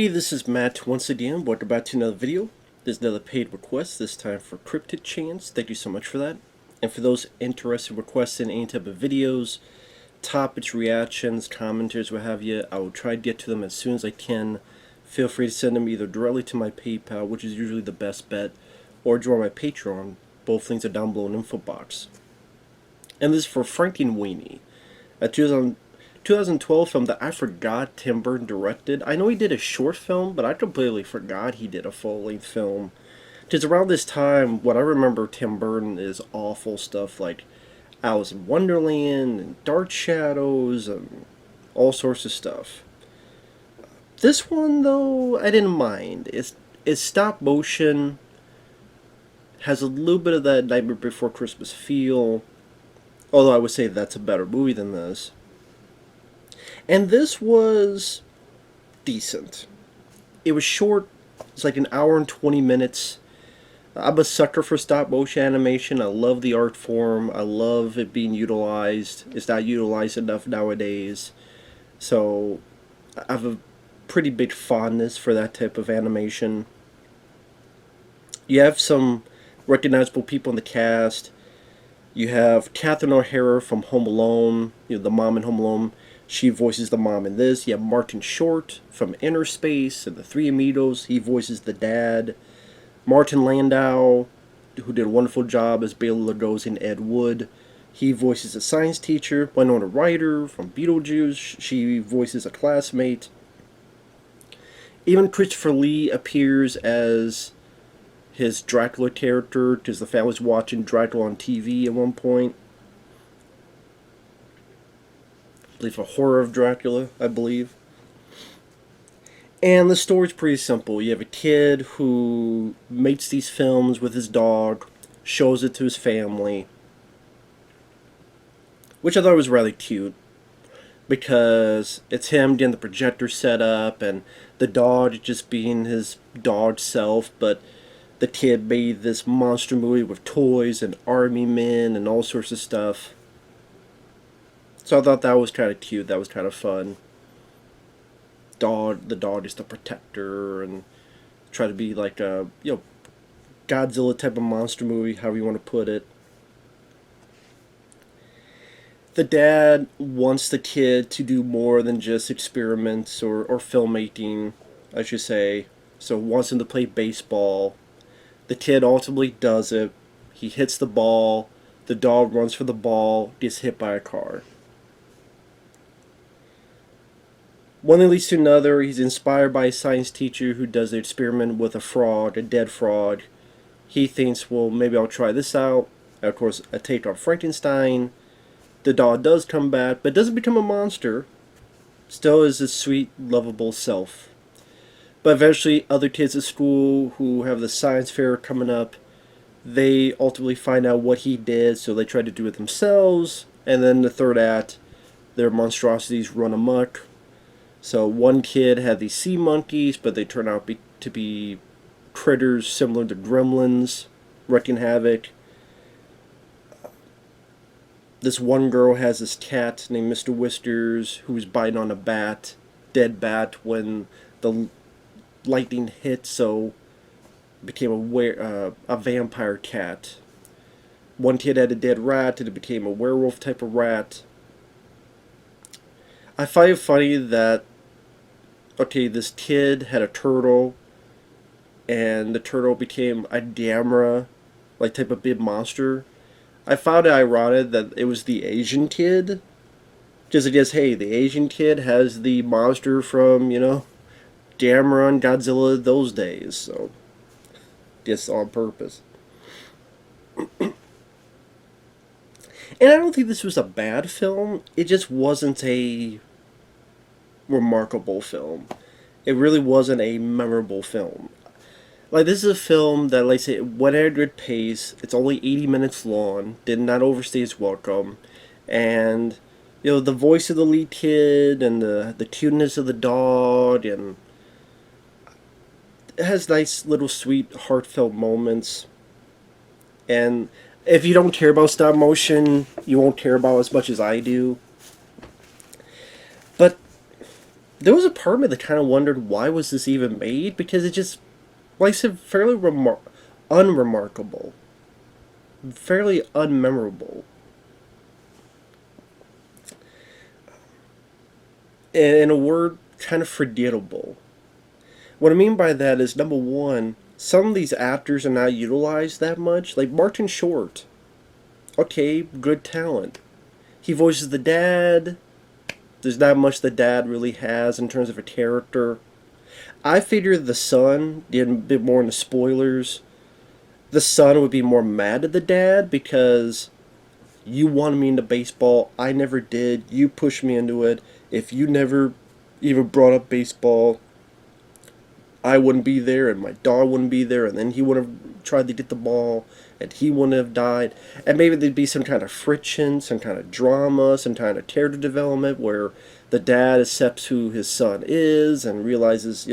Hey, this is Matt once again. Welcome back to another video. There's another paid request, this time for Cryptic chance. Thank you so much for that. And for those interested in requesting any type of videos, topics, reactions, commentaries, what have you, I will try to get to them as soon as I can. Feel free to send them either directly to my PayPal, which is usually the best bet, or join my Patreon. Both links are down below in the info box. And this is for Frankenweenie, a 2012 film that I forgot Tim Burton directed. I know he did a short film, but I completely forgot he did a full-length film. Because around this time, what I remember Tim Burton is awful stuff like Alice in Wonderland and Dark Shadows and all sorts of stuff. This one, though, I didn't mind. It's stop motion, has a little bit of that Nightmare Before Christmas feel, although I would say that's a better movie than this. And this was decent. It was short. It's like an hour and 20 minutes. I'm a sucker for stop motion animation. I love the art form. I love it being utilized. It's not utilized enough nowadays. So I have a pretty big fondness for that type of animation. You have some recognizable people in the cast. You have Catherine O'Hara from Home Alone, the mom in Home Alone. She voices the mom in this. You have Martin Short from Inner Space and the Three Amigos. He voices the dad. Martin Landau, who did a wonderful job as Bela Lugosi in Ed Wood. He voices a science teacher. Winona Ryder from Beetlejuice. She voices a classmate. Even Christopher Lee appears as his Dracula character, because the family's watching Dracula on TV at one point. I believe a horror of Dracula, I believe. And the story's pretty simple. You have a kid who makes these films with his dog, shows it to his family, which I thought was rather cute, because it's him getting the projector set up, and the dog just being his dog self, but the kid made this monster movie with toys and army men and all sorts of stuff. So I thought that was kind of cute. That was kind of fun. The dog is the protector, and try to be like a Godzilla type of monster movie, however you want to put it. The dad wants the kid to do more than just experiments or filmmaking, I should say. So wants him to play baseball. The kid ultimately does it. He hits the ball. The dog runs for the ball, gets hit by a car. One thing leads to another. He's inspired by a science teacher who does the experiment with a frog, a dead frog. He thinks, well, maybe I'll try this out. And of course, a take on Frankenstein. The dog does come back, but doesn't become a monster. Still is his sweet, lovable self. But eventually, other kids at school who have the science fair coming up, they ultimately find out what he did, so they try to do it themselves. And then the third act, their monstrosities run amok. So one kid had these sea monkeys, but they turn out to be critters similar to gremlins, wreaking havoc. This one girl has this cat named Mr. Whiskers, who's biting on a dead bat, when the lightning hit, so it became a vampire cat. One kid had a dead rat, and it became a werewolf type of rat. I find it funny that, okay, this kid had a turtle, and the turtle became a Gamera, like type of big monster. I found it ironic that it was the Asian kid, because I guess, hey, the Asian kid has the monster from, Gamera and Godzilla those days, so just on purpose. And I don't think this was a bad film. It just wasn't a remarkable film. It really wasn't a memorable film. Like, this is a film that, like I say, went at a good pace. It's only 80 minutes long. Did not overstay its welcome. And, the voice of the lead kid and the cuteness of the dog, and it has nice little sweet heartfelt moments. And if you don't care about stop motion, you won't care about it as much as I do. But there was a part of me that kind of wondered why was this even made, because it just, like I said, fairly unremarkable, fairly unmemorable. And in a word, kind of forgettable. What I mean by that is, number one, some of these actors are not utilized that much. Like Martin Short. Okay, good talent. He voices the dad. There's not much the dad really has in terms of a character. I figured the son, getting a bit more into spoilers, the son would be more mad at the dad because you wanted me into baseball. I never did. You pushed me into it. If you never even brought up baseball, I wouldn't be there and my dog wouldn't be there, and then he would have tried to get the ball and he wouldn't have died. And maybe there'd be some kind of friction, some kind of drama, some kind of character development where the dad accepts who his son is and realizes,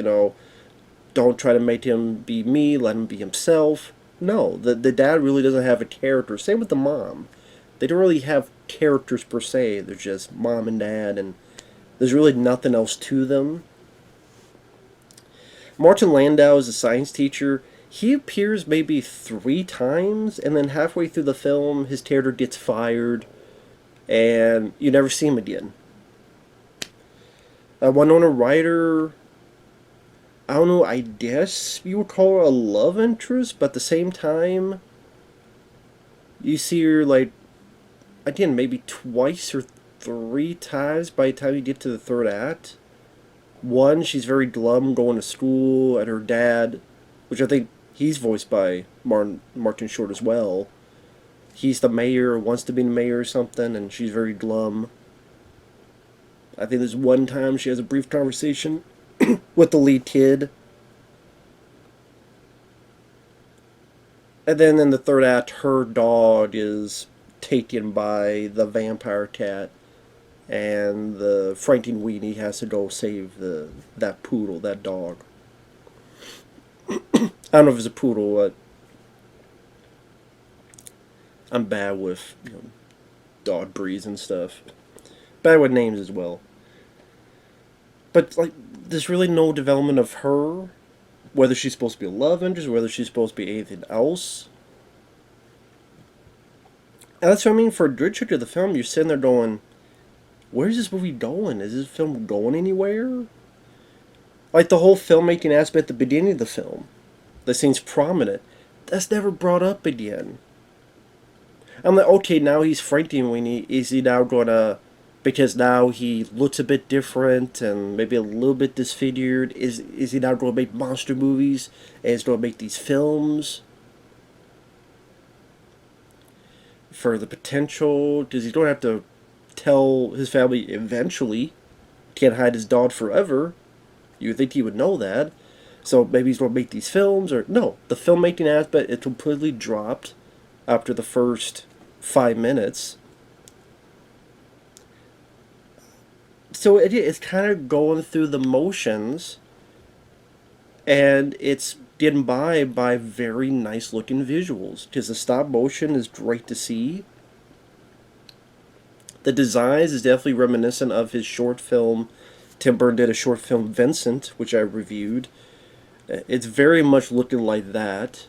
don't try to make him be me, let him be himself. No, the dad really doesn't have a character. Same with the mom. They don't really have characters per se. They're just mom and dad, and there's really nothing else to them. Martin Landau is a science teacher. He appears maybe 3 times, and then halfway through the film, his character gets fired, and you never see him again. Winona Ryder, I don't know, I guess you would call her a love interest, but at the same time, you see her, like, again, maybe twice or 3 times by the time you get to the third act. One, she's very glum going to school, and her dad, which I think he's voiced by Martin Short as well. He's the mayor, wants to be the mayor or something, and she's very glum. I think there's one time she has a brief conversation with the lead kid. And then in the third act, her dog is taken by the vampire cat, and the Frankenweenie has to go save that poodle, that dog. I don't know if it's a poodle, but I'm bad with dog breeds and stuff. Bad with names as well. But like, there's really no development of her, whether she's supposed to be a love interest, or whether she's supposed to be anything else. And that's what I mean. For a good chunk of the film, you're sitting there going, where's this movie going? Is this film going anywhere? Like the whole filmmaking aspect at the beginning of the film, that seems prominent, that's never brought up again. I'm like, okay, now he's Frankenweenie. Is he now gonna, because now he looks a bit different and maybe a little bit disfigured, is he now going to make monster movies and he's going to make these films for the potential? Because he's going to have to tell his family eventually, can't hide his dog forever. You would think he would know that. So maybe he's going to make these films, or no, the filmmaking aspect is completely dropped after the first 5 minutes. So it's kind of going through the motions, and it's getting by very nice looking visuals, because the stop motion is great to see. The designs is definitely reminiscent of his short film. Tim Burton did a short film, Vincent, which I reviewed. It's very much looking like that.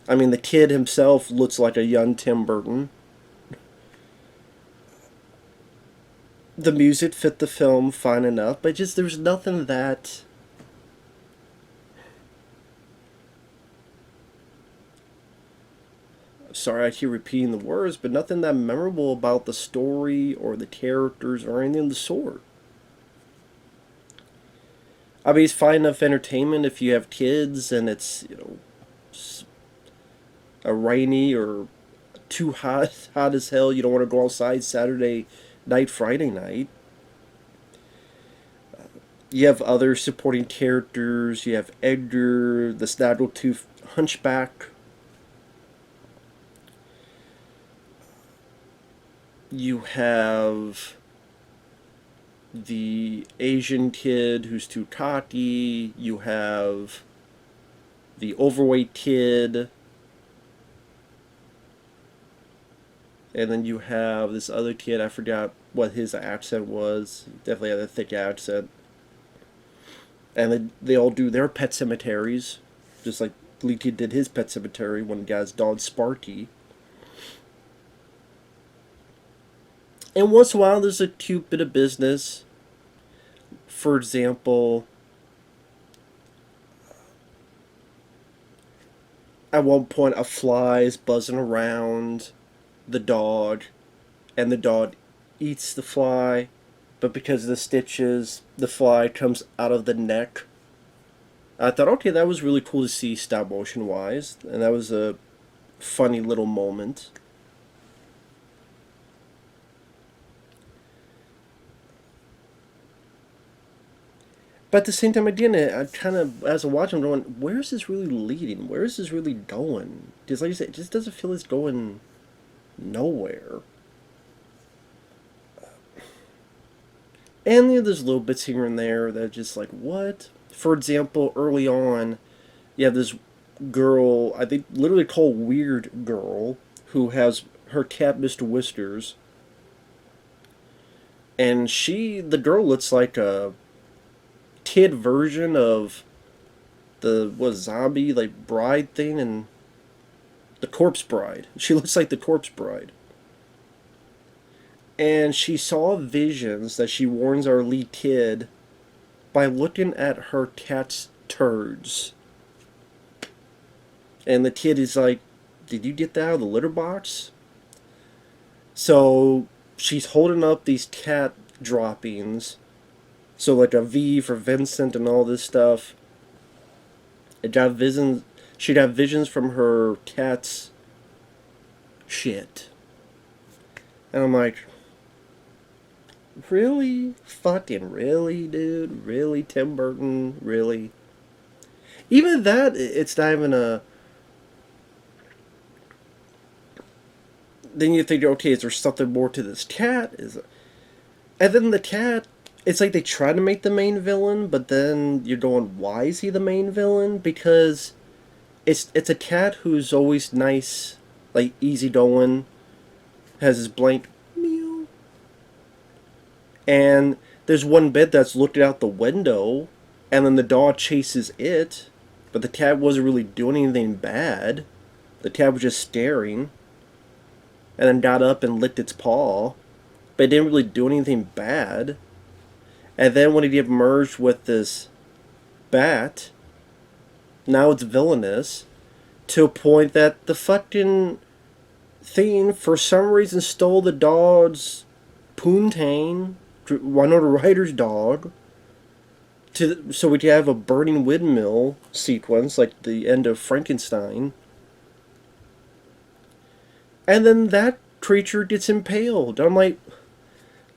I mean, the kid himself looks like a young Tim Burton. The music fit the film fine enough, but just there's nothing that... Sorry, I keep repeating the words, but nothing that memorable about the story or the characters or anything of the sort. I mean, it's fine enough entertainment if you have kids and it's, a rainy or too hot as hell. You don't want to go outside Saturday night, Friday night. You have other supporting characters. You have Edgar, the snaggletooth hunchback. You have the Asian kid who's too cocky. You have the overweight kid. And then you have this other kid, I forgot what his accent was. Definitely had a thick accent. And they all do their pet cemeteries, just like Leakey did his pet cemetery when he got his dog Sparky. And once in a while, there's a cute bit of business. For example, at one point, a fly is buzzing around the dog, and the dog eats the fly, but because of the stitches, the fly comes out of the neck. I thought, okay, that was really cool to see stop motion wise, and that was a funny little moment. But at the same time, again, I kind of, as I watch, I'm going, where is this really leading? Where is this really going? Just like you said, it just doesn't feel it's going nowhere. And there's little bits here and there that are just like, what? For example, early on, you have this girl, I think literally called Weird Girl, who has her cat, Mr. Whiskers. And the girl looks like a kid version of the zombie like bride thing and the corpse bride. She looks like the corpse bride. And she saw visions that she warns our lead kid by looking at her cat's turds. And the kid is like, did you get that out of the litter box? So she's holding up these cat droppings. So like a V for Vincent and all this stuff. She'd have visions from her cat's shit. And I'm like, really? Fucking really, dude? Really, Tim Burton? Really? Even that, it's not even a... Then you think, okay, is there something more to this cat? And then the cat, it's like they try to make the main villain, but then you're going, why is he the main villain? Because it's a cat who's always nice, like easygoing, has his blank meow. And there's one bit that's looking out the window, and then the dog chases it, but the cat wasn't really doing anything bad. The cat was just staring, and then got up and licked its paw, but it didn't really do anything bad. And then when it get merged with this bat, now it's villainous, to a point that the fucking thing, for some reason, stole the dog's poontang, Winona Ryder's dog, so we could have a burning windmill sequence, like the end of Frankenstein. And then that creature gets impaled. I'm like,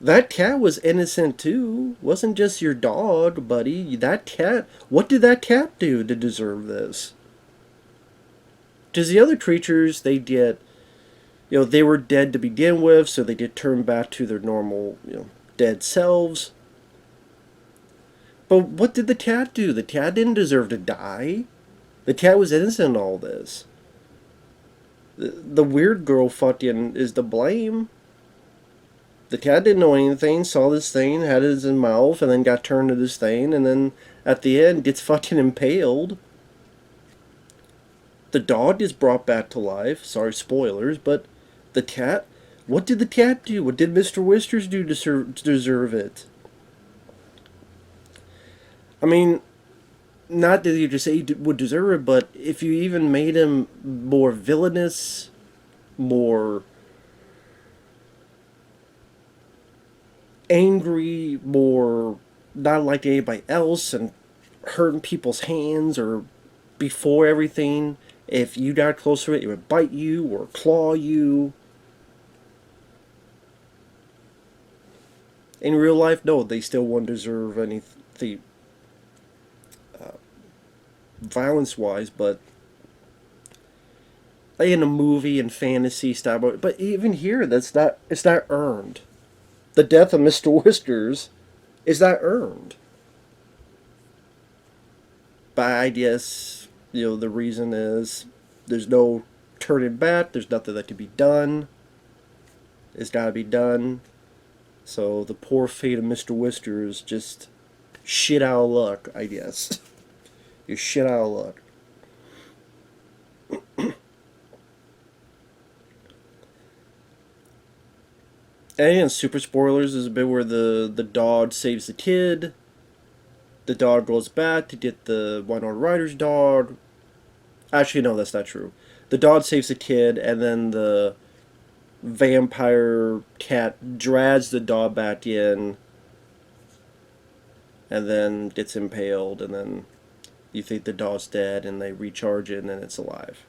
that cat was innocent too. Wasn't just your dog, buddy. That cat, what did that cat do to deserve this? Because the other creatures, they get, they were dead to begin with, so they get turned back to their normal, dead selves. But what did the cat do? The cat didn't deserve to die. The cat was innocent in all this. The weird girl fucking is to blame. The cat didn't know anything, saw this thing, had it in his mouth, and then got turned to this thing, and then at the end gets fucking impaled. The dog is brought back to life. Sorry, spoilers, but the cat, what did the cat do? What did Mr. Whiskers do to deserve it? I mean, not that you just say he would deserve it, but if you even made him more villainous, more angry, more not like anybody else, and hurting people's hands, or before everything, if you got close to it, it would bite you or claw you. In real life, no, they still wouldn't deserve anything violence-wise, but in a movie and fantasy style, but even here, it's not earned. The death of Mr. Whiskers is not earned. But I guess, the reason is there's no turning back, there's nothing that can be done. It's got to be done. So the poor fate of Mr. Whiskers just shit out of luck, I guess. You're shit out of luck. And again, super spoilers. There's a bit where the dog saves the kid. The dog goes back to get the Winona Ryder's dog. Actually, no, that's not true. The dog saves the kid, and then the vampire cat drags the dog back in, and then gets impaled, and then you think the dog's dead, and they recharge it, and then it's alive.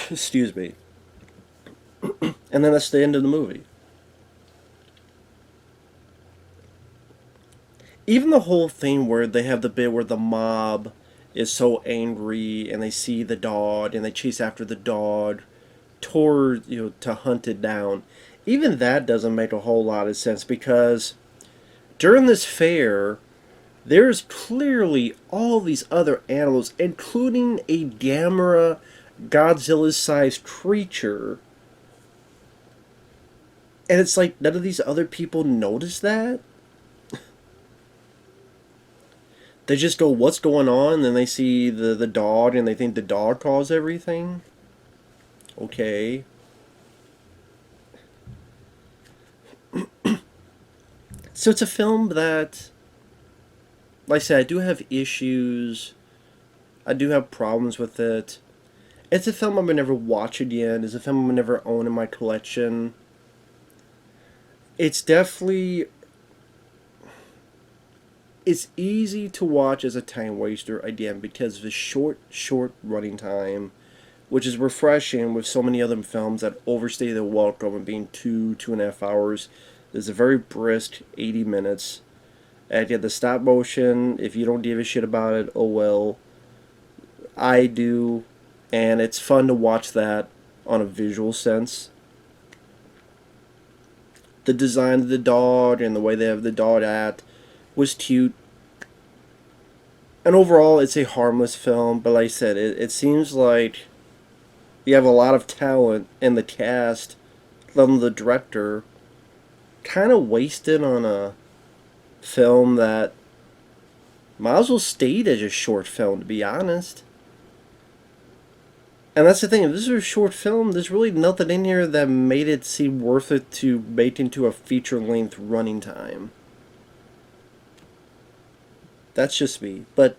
Excuse me. And then that's the end of the movie. Even the whole thing where they have the bit where the mob is so angry and they see the dog and they chase after the dog toward, to hunt it down. Even that doesn't make a whole lot of sense, because during this fair there's clearly all these other animals, including a Gamera Godzilla-sized creature. And it's like none of these other people notice that. They just go, what's going on? And then they see the dog and they think the dog caused everything. Okay. So it's a film that, like I said, I do have issues. I do have problems with it. It's a film I'm going to never watch again. It's a film I'm going to never own in my collection. It's definitely... It's easy to watch as a time waster, again, because of the short running time, which is refreshing with so many other films that overstay their welcome and being 2.5 hours. There's a very brisk 80 minutes. And yet the stop motion, if you don't give a shit about it, oh well. I do. And it's fun to watch that on a visual sense. The design of the dog and the way they have the dog act was cute. And overall, it's a harmless film, but like I said, it seems like you have a lot of talent in the cast, let alone the director, kind of wasted on a film that might as well stayed as a short film, to be honest. And that's the thing, if this was a short film, there's really nothing in here that made it seem worth it to make into a feature-length running time. That's just me. But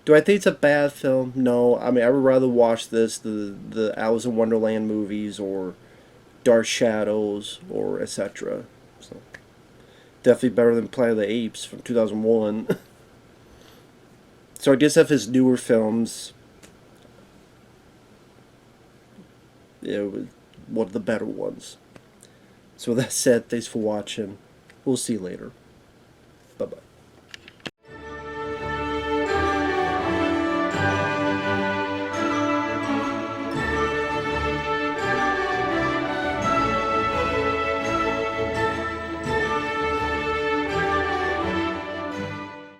do I think it's a bad film? No. I mean, I would rather watch this, the Alice in Wonderland movies, or Dark Shadows, or etc. So, definitely better than Planet of the Apes from 2001. So I guess if his newer films, one of the better ones. So with that said, thanks for watching. We'll see you later. Bye-bye.